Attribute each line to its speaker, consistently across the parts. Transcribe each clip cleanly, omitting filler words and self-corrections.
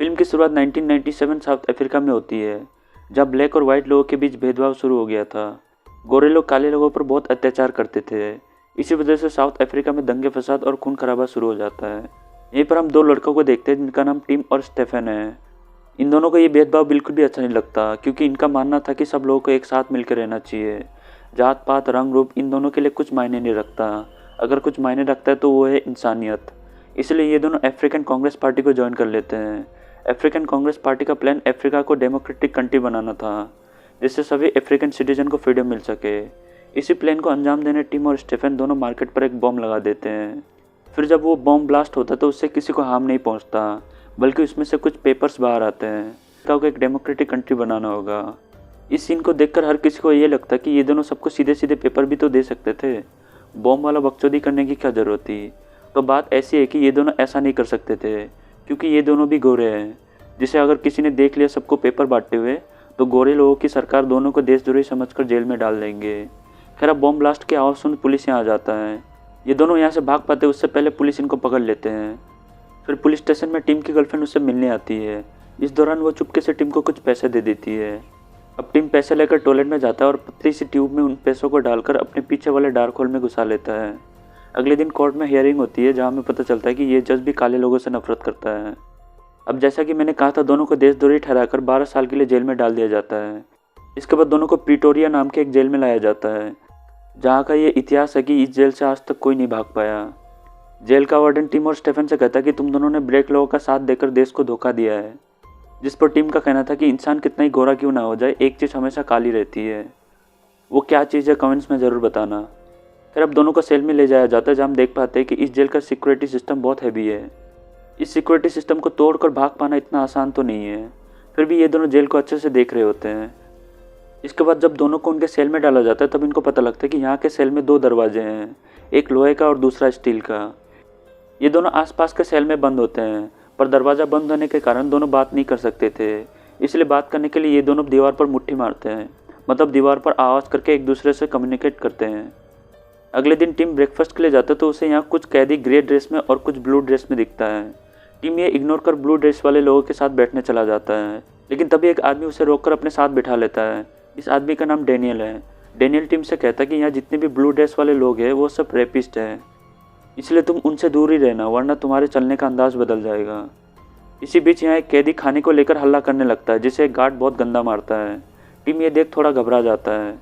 Speaker 1: Film की शुरुआत 1997 south Africa में होती है, जहाँ ब्लैक और वाइट लोगों के बीच भेदभाव शुरू हो गया था। गोरे लोग काले लोगों पर बहुत अत्याचार करते थे। इसी वजह से साउथ अफ्रीका में दंगे फसाद और खून खराबा शुरू हो जाता है। यहीं पर हम दो लड़कों को देखते हैं जिनका नाम टिम और स्टेफन है। इन दोनों को ये भेदभाव बिल्कुल भी अच्छा नहीं लगता, क्योंकि इनका मानना था कि सब लोगों को एक साथ मिलकर रहना चाहिए। जात पात रंग रूप इन दोनों के लिए कुछ मायने नहीं रखता। अगर कुछ मायने रखता है तो वो है इंसानियत। इसलिए ये दोनों अफ्रीकन कांग्रेस पार्टी को ज्वाइन कर लेते हैं। अफ्रीकन कांग्रेस पार्टी का प्लान अफ्रीका को डेमोक्रेटिक कंट्री बनाना था, जिससे सभी अफ्रीकन सिटीजन को फ्रीडम मिल सके। इसी प्लान को अंजाम देने टिम और स्टेफन दोनों मार्केट पर एक बॉम्ब लगा देते हैं। फिर जब वो बॉम्ब ब्लास्ट होता है तो उससे किसी को हार्म नहीं पहुंचता, बल्कि उसमें से कुछ पेपर्स बाहर आते हैं। अफ्रीका को एक डेमोक्रेटिक कंट्री बनाना होगा। इस सीन को देखकर हर किसी को ये लगता कि ये दोनों सबको सीधे सीधे पेपर भी तो दे सकते थे। बॉम्ब वाला बकचोदी करने की क्या ज़रूरत थी। तो बात ऐसी है कि ये दोनों ऐसा नहीं कर सकते थे, क्योंकि ये दोनों भी गोरे हैं, जिसे अगर किसी ने देख लिया सबको पेपर बांटते हुए तो गोरे लोगों की सरकार दोनों को देशद्रोही समझकर जेल में डाल देंगे। खैर, अब बॉम्ब ब्लास्ट की आवाज़ सुन पुलिस यहाँ आ जाता है। ये दोनों यहाँ से भाग पाते उससे पहले पुलिस इनको पकड़ लेते हैं। फिर पुलिस स्टेशन में टिम की गर्लफ्रेंड उससे मिलने आती है। इस दौरान वो चुपके से टिम को कुछ पैसे दे देती है। अब टिम पैसे लेकर टॉयलेट में जाता है और पतली सी ट्यूब में उन पैसों को डालकर अपने पीछे वाले डार्क होल में घुसा लेता है। अगले दिन कोर्ट में हियरिंग होती है, जहाँ हमें पता चलता है कि ये जज भी काले लोगों से नफरत करता है। अब जैसा कि मैंने कहा था, दोनों को देशद्रोही ठहराकर 12 साल के लिए जेल में डाल दिया जाता है। इसके बाद दोनों को प्रिटोरिया नाम के एक जेल में लाया जाता है, जहाँ का ये इतिहास है कि इस जेल से आज तक कोई नहीं भाग पाया। जेल का वार्डन टिम और स्टेफन से कहता है कि तुम दोनों ने ब्लैक लोगों का साथ देकर देश को धोखा दिया है। जिस पर टिम का कहना था कि इंसान कितना ही गोरा क्यों ना हो जाए, एक चीज़ हमेशा काली रहती है। वो क्या चीज़ है कमेंट्स में ज़रूर बताना। फिर अब दोनों को सेल में ले जाया जाता है, जहाँ हम देख पाते हैं कि इस जेल का सिक्योरिटी सिस्टम बहुत हैवी है। इस सिक्योरिटी सिस्टम को तोड़कर भाग पाना इतना आसान तो नहीं है। फिर भी ये दोनों जेल को अच्छे से देख रहे होते हैं। इसके बाद जब दोनों को उनके सेल में डाला जाता है तब इनको पता लगता है कि यहाँ के सेल में 2 दरवाजे हैं, एक लोहे का और दूसरा स्टील का। ये दोनों आसपास के सेल में बंद होते हैं, पर दरवाज़ा बंद होने के कारण दोनों बात नहीं कर सकते थे। इसलिए बात करने के लिए ये दोनों दीवार पर मुट्ठी मारते हैं, मतलब दीवार पर आवाज़ करके एक दूसरे से कम्युनिकेट करते हैं। अगले दिन टिम ब्रेकफास्ट के लिए जाता है तो उसे यहाँ कुछ कैदी ग्रे ड्रेस में और कुछ ब्लू ड्रेस में दिखता है। टिम ये इग्नोर कर ब्लू ड्रेस वाले लोगों के साथ बैठने चला जाता है, लेकिन तभी एक आदमी उसे रोककर अपने साथ बिठा लेता है। इस आदमी का नाम डेनियल है। डेनियल टिम से कहता है कि यहाँ जितने भी ब्लू ड्रेस वाले लोग हैं वो सब रेपिस्ट हैं, इसलिए तुम उनसे दूर ही रहना, वरना तुम्हारे चलने का अंदाज बदल जाएगा। इसी बीच यहाँ एक कैदी खाने को लेकर हल्ला करने लगता है, जिसे एक गार्ड बहुत गंदा मारता है। टिम ये देख थोड़ा घबरा जाता है।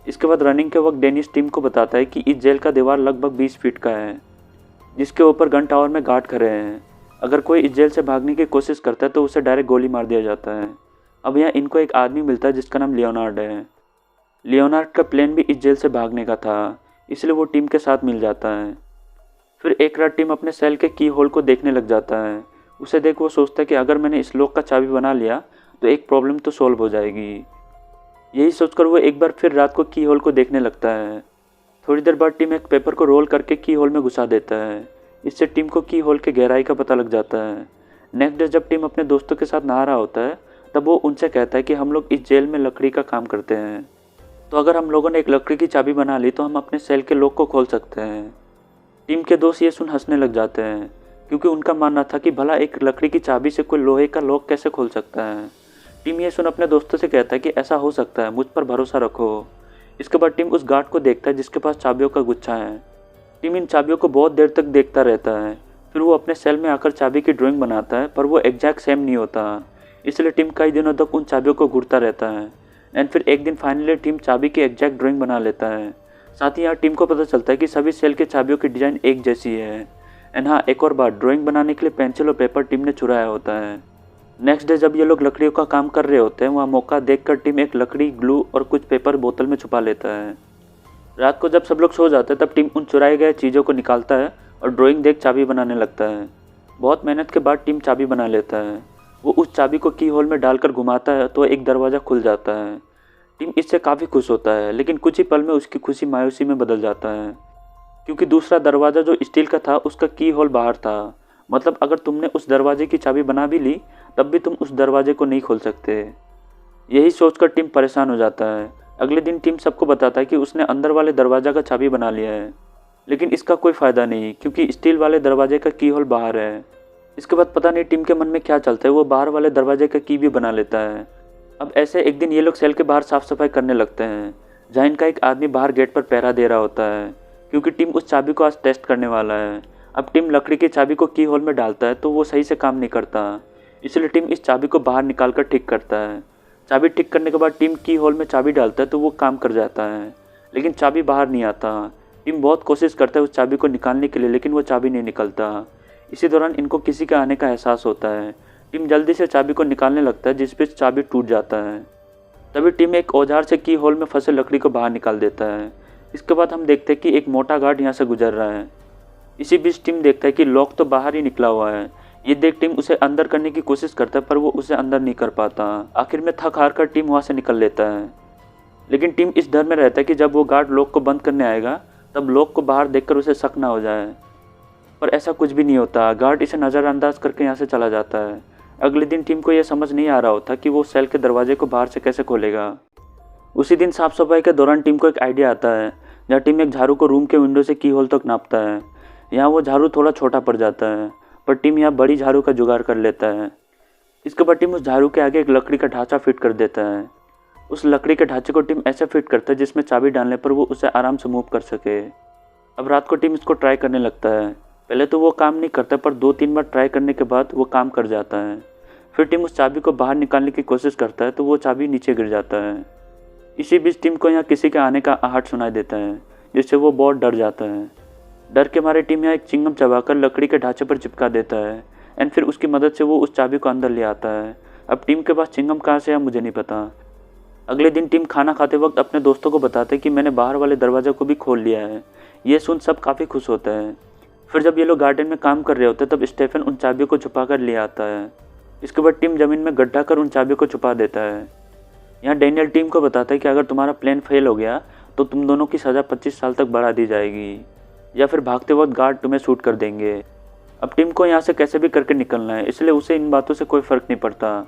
Speaker 1: इसके बाद रनिंग के वक्त डेनिस टिम को बताता है कि इस जेल का दीवार लगभग 20 फीट का है, जिसके ऊपर गन टावर में गार्ड खड़े हैं। अगर कोई इस जेल से भागने की कोशिश करता है तो उसे डायरेक्ट गोली मार दिया जाता है। अब यहाँ इनको एक आदमी मिलता है जिसका नाम लियोनार्ड है। लियोनार्ड का प्लान भी इस जेल से भागने का था, इसलिए वो टीम के साथ मिल जाता है। फिर एक रात टीम अपने सेल के की होल को देखने लग जाता है। उसे देख वो सोचता है कि अगर मैंने इस लॉक का चाबी बना लिया तो एक प्रॉब्लम तो सॉल्व हो जाएगी। यही सोचकर वो एक बार फिर रात को की होल को देखने लगता है। थोड़ी देर बाद टीम एक पेपर को रोल करके की होल में घुसा देता है। इससे टीम को की होल के गहराई का पता लग जाता है। नेक्स्ट डे जब टीम अपने दोस्तों के साथ नहा रहा होता है तब वो उनसे कहता है कि हम लोग इस जेल में लकड़ी का काम करते हैं, तो अगर हम लोगों ने एक लकड़ी की चाबी बना ली तो हम अपने सेल के लॉक को खोल सकते हैं। टीम के दोस्त ये सुन हंसने लग जाते हैं, क्योंकि उनका मानना था कि भला एक लकड़ी की चाबी से कोई लोहे का लॉक कैसे खोल सकता है। टीम ये सुन अपने दोस्तों से कहता है कि ऐसा हो सकता है, मुझ पर भरोसा रखो। इसके बाद टीम उस गार्ड को देखता है जिसके पास चाबियों का गुच्छा है। टीम इन चाबियों को बहुत देर तक देखता रहता है। फिर वो अपने सेल में आकर चाबी की ड्राइंग बनाता है, पर वो एग्जैक्ट सेम नहीं होता। इसलिए टीम कई दिनों तक उन चाबियों को घूरता रहता है। एंड फिर एक दिन फाइनली टीम चाबी की एग्जैक्ट ड्राइंग बना लेता है। साथ ही यहाँ टीम को पता चलता है कि सभी सेल के चाबियों की डिज़ाइन एक जैसी है। एंड हाँ, एक और बात, ड्राइंग बनाने के लिए पेंसिल और पेपर टीम ने चुराया होता है। नेक्स्ट डे जब ये लोग लकड़ियों का काम कर रहे होते हैं, वहाँ मौका देखकर टीम एक लकड़ी, ग्लू और कुछ पेपर बोतल में छुपा लेता है। रात को जब सब लोग सो जाते हैं तब टीम उन चुराए गए चीज़ों को निकालता है और ड्राइंग देख चाबी बनाने लगता है। बहुत मेहनत के बाद टीम चाबी बना लेता है। वो उस चाबी को की होल में डालकर घुमाता है तो एक दरवाज़ा खुल जाता है। टीम इससे काफ़ी खुश होता है, लेकिन कुछ ही पल में उसकी खुशी मायूसी में बदल जाता है, क्योंकि दूसरा दरवाज़ा जो स्टील का था उसका की होल बाहर था। मतलब अगर तुमने उस दरवाजे की चाबी बना भी ली तब भी तुम उस दरवाजे को नहीं खोल सकते। यही सोचकर टीम परेशान हो जाता है। अगले दिन टीम सबको बताता है कि उसने अंदर वाले दरवाज़ा का चाबी बना लिया है, लेकिन इसका कोई फ़ायदा नहीं, क्योंकि स्टील वाले दरवाजे का की होल बाहर है। इसके बाद पता नहीं टिम के मन में क्या चलता है, वो बाहर वाले दरवाजे का की भी बना लेता है। अब ऐसे एक दिन ये लोग सेल के बाहर साफ सफाई करने लगते हैं, जहाँ इनका एक आदमी बाहर गेट पर पहरा दे रहा होता है, क्योंकि टिम उस चाबी को आज टेस्ट करने वाला है। अब टिम लकड़ी की चाबी को की होल में डालता है तो वो सही से काम नहीं करता, इसलिए टिम इस चाबी को बाहर निकाल कर ठीक करता है। चाबी ठीक करने के बाद टिम की होल में चाबी डालता है तो वो काम कर जाता है, लेकिन चाबी बाहर नहीं आता। टिम बहुत कोशिश करता है उस चाबी को निकालने के लिए, लेकिन वो चाबी नहीं निकलता। इसी दौरान इनको किसी के आने का एहसास होता है। टिम जल्दी से चाबी को निकालने लगता है, जिस पे चाबी टूट जाता है। तभी टिम एक औजार से की होल में फंसे लकड़ी को बाहर निकाल देता है। इसके बाद हम देखते हैं कि एक मोटा गार्ड यहाँ से गुजर रहा है। इसी बीच टिम देखता है कि लॉक तो बाहर ही निकला हुआ है। ये देख टिम उसे अंदर करने की कोशिश करता है, पर वो उसे अंदर नहीं कर पाता। आखिर में थक हार कर टिम वहाँ से निकल लेता है, लेकिन टिम इस डर में रहता है कि जब वो गार्ड लॉक को बंद करने आएगा तब लॉक को बाहर देखकर उसे शक ना हो जाए। पर ऐसा कुछ भी नहीं होता। गार्ड इसे नज़रअंदाज करके यहाँ से चला जाता है। अगले दिन टिम को यह समझ नहीं आ रहा होता कि वो सेल के दरवाजे को बाहर से कैसे खोलेगा। उसी दिन साफ सफाई के दौरान टिम को एक आइडिया आता है, जहाँ टिम एक झाड़ू को रूम के विंडो से की होल तक नापता है। यहाँ वो झाड़ू थोड़ा छोटा पड़ जाता है, पर टिम यहाँ बड़ी झाड़ू का जुगाड़ कर लेता है। इसके बाद टिम उस झाड़ू के आगे एक लकड़ी का ढांचा फिट कर देता है। उस लकड़ी के ढांचे को टिम ऐसे फिट करता है जिसमें चाबी डालने पर वो उसे आराम से मूव कर सके। अब रात को टिम इसको ट्राई करने लगता है। पहले तो वो काम नहीं करता, पर 2-3 बार ट्राई करने के बाद वो काम कर जाता है। फिर टिम उस चाबी को बाहर निकालने की कोशिश करता है तो वो चाबी नीचे गिर जाता है। इसी बीच टिम को यहाँ किसी के आने का आहट सुनाई देता है, जिससे वो बहुत डर जाता है। डर के मारे टिम यहाँ एक चिंगम चबाकर लकड़ी के ढांचे पर चिपका देता है एंड फिर उसकी मदद से वो उस चाबी को अंदर ले आता है। अब टिम के पास चिंगम कहाँ से है मुझे नहीं पता। अगले दिन टिम खाना खाते वक्त अपने दोस्तों को बताते कि मैंने बाहर वाले दरवाजे को भी खोल लिया है। ये सुन सब काफ़ी खुश होते हैं। फिर जब ये लोग गार्डन में काम कर रहे होते हैं तब स्टेफन उन चाबियों को छुपा कर ले आता है। इसके बाद टिम ज़मीन में गड्ढा कर उन चाबियों को छुपा देता है। यहाँ डैनियल टीम को बताता है कि अगर तुम्हारा प्लान फेल हो गया तो तुम दोनों की सज़ा 25 साल तक बढ़ा दी जाएगी, या फिर भागते वक्त गार्ड तुम्हें शूट कर देंगे। अब टिम को यहाँ से कैसे भी करके निकलना है, इसलिए उसे इन बातों से कोई फ़र्क नहीं पड़ता।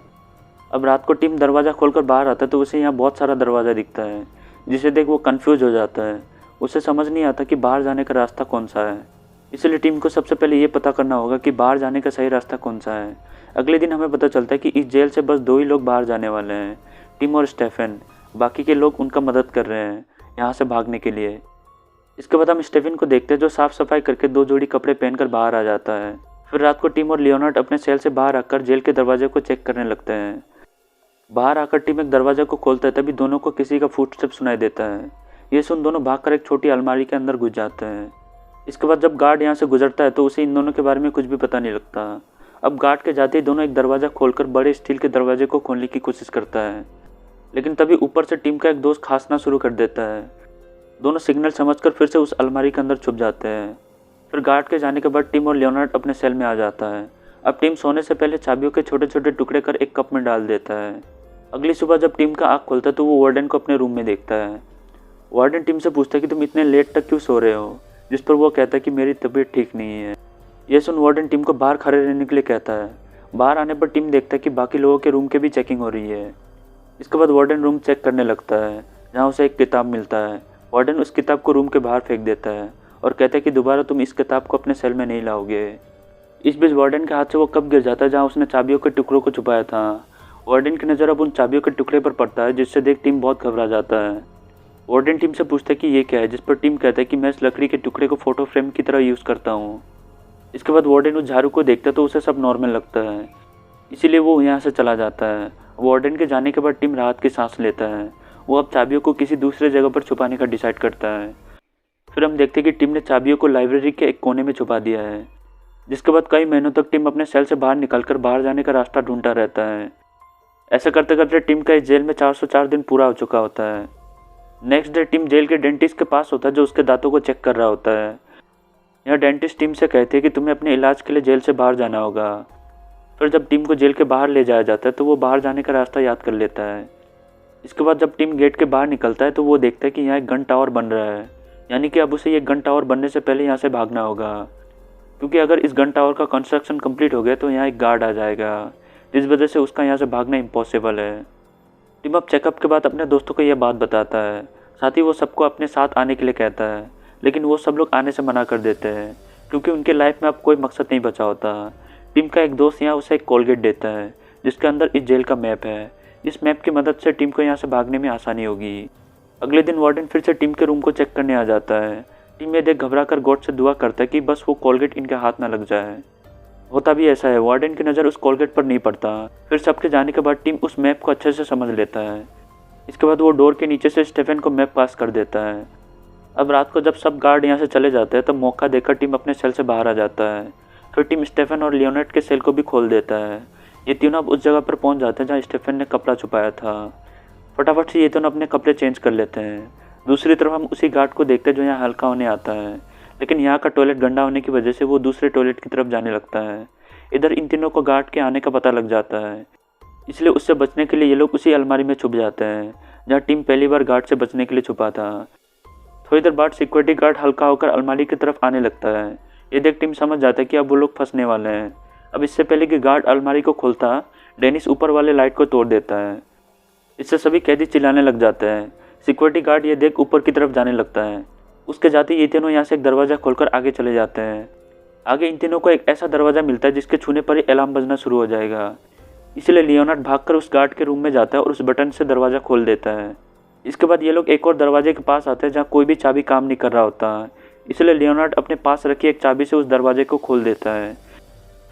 Speaker 1: अब रात को टिम दरवाज़ा खोलकर बाहर आता है तो उसे यहाँ बहुत सारा दरवाज़ा दिखता है, जिसे देख वो कंफ्यूज हो जाता है। उसे समझ नहीं आता कि बाहर जाने का रास्ता कौन सा है, इसलिए टीम को सबसे पहले ये पता करना होगा कि बाहर जाने का सही रास्ता कौन सा है। अगले दिन हमें पता चलता है कि इस जेल से बस 2 ही लोग बाहर जाने वाले हैं, टिम और स्टेफन। बाकी के लोग उनका मदद कर रहे हैं यहाँ से भागने के लिए। इसके बाद हम स्टेफन को देखते हैं जो साफ़ सफाई करके 2 जोड़ी कपड़े पहनकर बाहर आ जाता है। फिर रात को टिम और लियोनार्ड अपने सेल से बाहर आकर जेल के दरवाजे को चेक करने लगते हैं। बाहर आकर टिम एक दरवाजे को खोलता है, तभी दोनों को किसी का फुटस्टेप सुनाई देता है। ये सुन दोनों भागकर एक छोटी अलमारी के अंदर घुस जाते हैं। इसके बाद जब गार्ड यहाँ से गुजरता है तो उसे इन दोनों के बारे में कुछ भी पता नहीं लगता। अब गार्ड के जाते ही दोनों एक दरवाज़ा खोलकर बड़े स्टील के दरवाजे को खोलने की कोशिश करता है, लेकिन तभी ऊपर से टिम का एक दोस्त खांसना शुरू कर देता है। दोनों सिग्नल समझकर फिर से उस अलमारी के अंदर छुप जाते हैं। फिर गार्ड के जाने के बाद टिम और लियोनार्ड अपने सेल में आ जाता है। अब टिम सोने से पहले चाबियों के छोटे छोटे टुकड़े कर एक कप में डाल देता है। अगली सुबह जब टिम का आँख खुलता है तो वो वार्डन को अपने रूम में देखता है। वार्डन टिम से पूछता है कि तुम इतने लेट तक क्यों सो रहे हो, जिस पर वो कहता है कि मेरी तबीयत ठीक नहीं है। यह सुन वार्डन टिम को बाहर खड़े रहने के लिए कहता है। बाहर आने पर टिम देखता है कि बाकी लोगों के रूम के भी चेकिंग हो रही है। इसके बाद वार्डन रूम चेक करने लगता है, जहाँ उसे एक किताब मिलता है। वार्डन उस किताब को रूम के बाहर फेंक देता है और कहता है कि दोबारा तुम इस किताब को अपने सेल में नहीं लाओगे। इस बीच वार्डन के हाथ से वो कप गिर जाता है जहाँ उसने चाबियों के टुकड़ों को छुपाया था। वार्डन की नज़र अब उन चाबियों के टुकड़े पर पड़ता है, जिससे देख टिम बहुत घबरा जाता है। वार्डन टीम से पूछता है कि ये क्या है, जिस पर टिम कहता है कि मैं इस लकड़ी के टुकड़े को फोटो फ्रेम की तरह यूज़ करता हूँ। इसके बाद वार्डन उस झाड़ू को देखता है तो उसे सब नॉर्मल लगता है, इसीलिए वो यहाँ से चला जाता है। वार्डन के जाने के बाद टिम राहत की सांस लेता है। वो अब चाबियों को किसी दूसरे जगह पर छुपाने का डिसाइड करता है। फिर हम देखते हैं कि टिम ने चाबियों को लाइब्रेरी के एक कोने में छुपा दिया है। जिसके बाद कई महीनों तक टिम अपने सेल से बाहर निकलकर बाहर जाने का रास्ता ढूंढता रहता है। ऐसा करते करते टिम का इस जेल में 404 दिन पूरा हो चुका होता है। नेक्स्ट डे टिम जेल के डेंटिस्ट के पास होता है, जो उसके दांतों को चेक कर रहा होता है। यह डेंटिस्ट टिम से कहती है कि तुम्हें अपने इलाज के लिए जेल से बाहर जाना होगा। फिर जब टिम को जेल के बाहर ले जाया जाता है तो वो बाहर जाने का रास्ता याद कर लेता है। इसके बाद जब टिम गेट के बाहर निकलता है तो वो देखता है कि यहाँ एक गन टावर बन रहा है, यानी कि अब उसे ये गन टावर बनने से पहले यहाँ से भागना होगा, क्योंकि अगर इस गन टावर का कंस्ट्रक्शन कंप्लीट हो गया तो यहाँ एक गार्ड आ जाएगा, जिस वजह से उसका यहाँ से भागना इम्पॉसिबल है। टिम अब चेकअप के बाद अपने दोस्तों को यह बात बताता है, साथ ही वो सबको अपने साथ आने के लिए कहता है, लेकिन वो सब लोग आने से मना कर देते हैं क्योंकि उनके लाइफ में अब कोई मकसद नहीं बचा होता। टिम का एक दोस्त यहाँ उसे एक कोलगेट देता है जिसके अंदर इस जेल का मैप है। इस मैप की मदद से टिम को यहाँ से भागने में आसानी होगी। अगले दिन वार्डन फिर से टिम के रूम को चेक करने आ जाता है। टिम ये देख घबराकर गॉड से दुआ करता है कि बस वो कोलगेट इनके हाथ ना लग जाए। होता भी ऐसा है, वार्डन की नज़र उस कोलगेट पर नहीं पड़ता। फिर सबके जाने के बाद टिम उस मैप को अच्छे से समझ लेता है। इसके बाद वो डोर के नीचे से स्टेफन को मैप पास कर देता है। अब रात को जब सब गार्ड यहाँ से चले जाते हैं तब मौका देकर टिम अपने सेल से बाहर आ जाता है। फिर टिम स्टेफन और लियोनार्ड के सेल को भी खोल देता है। ये तीनों अब उस जगह पर पहुँच जाते हैं जहाँ स्टेफन ने कपड़ा छुपाया था। फटाफट से ये दोनों अपने कपड़े चेंज कर लेते हैं। दूसरी तरफ हम उसी गार्ड को देखते हैं जो यहाँ हल्का होने आता है, लेकिन यहाँ का टॉयलेट गंदा होने की वजह से वो दूसरे टॉयलेट की तरफ जाने लगता है। इधर इन तीनों को गार्ड के आने का पता लग जाता है, इसलिए उससे बचने के लिए ये लोग उसी अलमारी में छुप जाते हैं जहाँ टिम पहली बार गार्ड से बचने के लिए छुपा था। थोड़ी देर बाद सिक्योरिटी गार्ड हल्का होकर अलमारी की तरफ आने लगता है। ये देख टिम समझ जाता है कि अब वो लोग फंसने वाले हैं। अब इससे पहले कि गार्ड अलमारी को खोलता, डेनिस ऊपर वाले लाइट को तोड़ देता है। इससे सभी कैदी चिल्लाने लग जाते हैं। सिक्योरिटी गार्ड ये देख ऊपर की तरफ जाने लगता है। उसके जाते ये तीनों यहाँ से एक दरवाज़ा खोलकर आगे चले जाते हैं। आगे इन तीनों को एक ऐसा दरवाज़ा मिलता है जिसके छूने पर ही अलार्म बजना शुरू हो जाएगा। इसलिए लियोनार्ड भागकर उस गार्ड के रूम में जाता है और उस बटन से दरवाज़ा खोल देता है। इसके बाद ये लोग एक और दरवाजे के पास आते हैं जहाँ कोई भी चाबी काम नहीं कर रहा होता। इसलिए लियोनार्ड अपने पास रखी एक चाबी से उस दरवाजे को खोल देता है।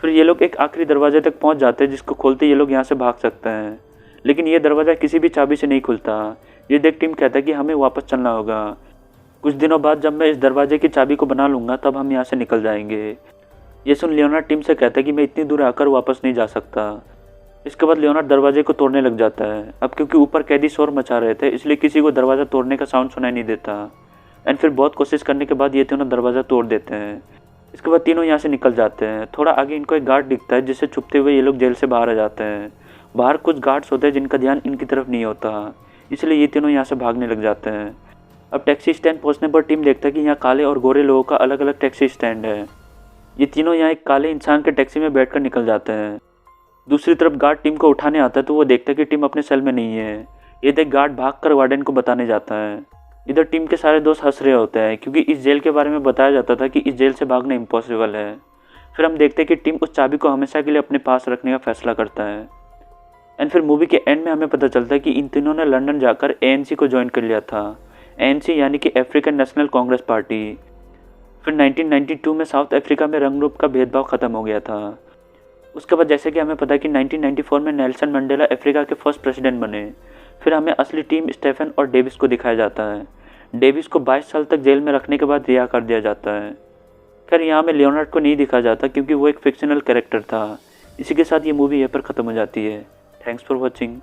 Speaker 1: फिर ये लोग एक आखिरी दरवाजे तक पहुँच जाते हैं जिसको खोलते ये लोग यहाँ से भाग सकते हैं, लेकिन ये दरवाज़ा किसी भी चाबी से नहीं खुलता। ये देख टिम कहता है कि हमें वापस चलना होगा। कुछ दिनों बाद जब मैं इस दरवाजे की चाबी को बना लूँगा तब हम यहाँ से निकल जाएंगे। ये सुन लियोनार्ड टिम से कहता है कि मैं इतनी दूर आकर वापस नहीं जा सकता। इसके बाद लियोनार्ड दरवाजे को तोड़ने लग जाता है। अब क्योंकि ऊपर कैदी शोर मचा रहे थे इसलिए किसी को दरवाज़ा तोड़ने का साउंड सुनाई नहीं देता। एंड फिर बहुत कोशिश करने के बाद ये तीनों दरवाज़ा तोड़ देते हैं। इसके बाद तीनों यहाँ से निकल जाते हैं। थोड़ा आगे इनको एक गार्ड दिखता है जिससे छुपते हुए ये लोग जेल से बाहर आ जाते हैं। बाहर कुछ गार्ड्स होते हैं जिनका ध्यान इनकी तरफ नहीं होता, इसलिए ये तीनों यहाँ से भागने लग जाते हैं। अब टैक्सी स्टैंड पहुँचने पर टीम देखता है कि यहाँ काले और गोरे लोगों का अलग अलग टैक्सी स्टैंड है। ये तीनों यहाँ एक काले इंसान के टैक्सी में बैठकर निकल जाते हैं। दूसरी तरफ गार्ड टीम को उठाने आता है तो वो देखता है कि टीम अपने सेल में नहीं है। ये देख गार्ड भागकर वार्डन को बताने जाता है। इधर टीम के सारे दोस्त हंस रहे होते हैं क्योंकि इस जेल के बारे में बताया जाता था कि इस जेल से भागना इम्पॉसिबल है। फिर हम देखते हैं कि टीम उस चाबी को हमेशा के लिए अपने पास रखने का फैसला करता है। एंड फिर मूवी के एंड में हमें पता चलता है कि इन तीनों ने लंदन जाकर ANC को ज्वाइन कर लिया था। ANC यानी कि अफ्रीकन नेशनल कांग्रेस पार्टी। फिर 1992 में साउथ अफ्रीका में रंग रूप का भेदभाव ख़त्म हो गया था। उसके बाद जैसे कि हमें पता है कि 1994 में नेल्सन मंडेला अफ्रीका के फर्स्ट प्रेसिडेंट बने। फिर हमें असली टीम स्टेफन और डेविस को दिखाया जाता है। डेविस को 22 साल तक जेल में रखने के बाद रिहा कर दिया जाता है। खैर यहाँ में लियोनार्ड को नहीं दिखाया जाता क्योंकि वो एक फिक्शनल कैरेक्टर था। इसी के साथ ये मूवी यहाँ पर ख़त्म हो जाती है। Thanks for watching.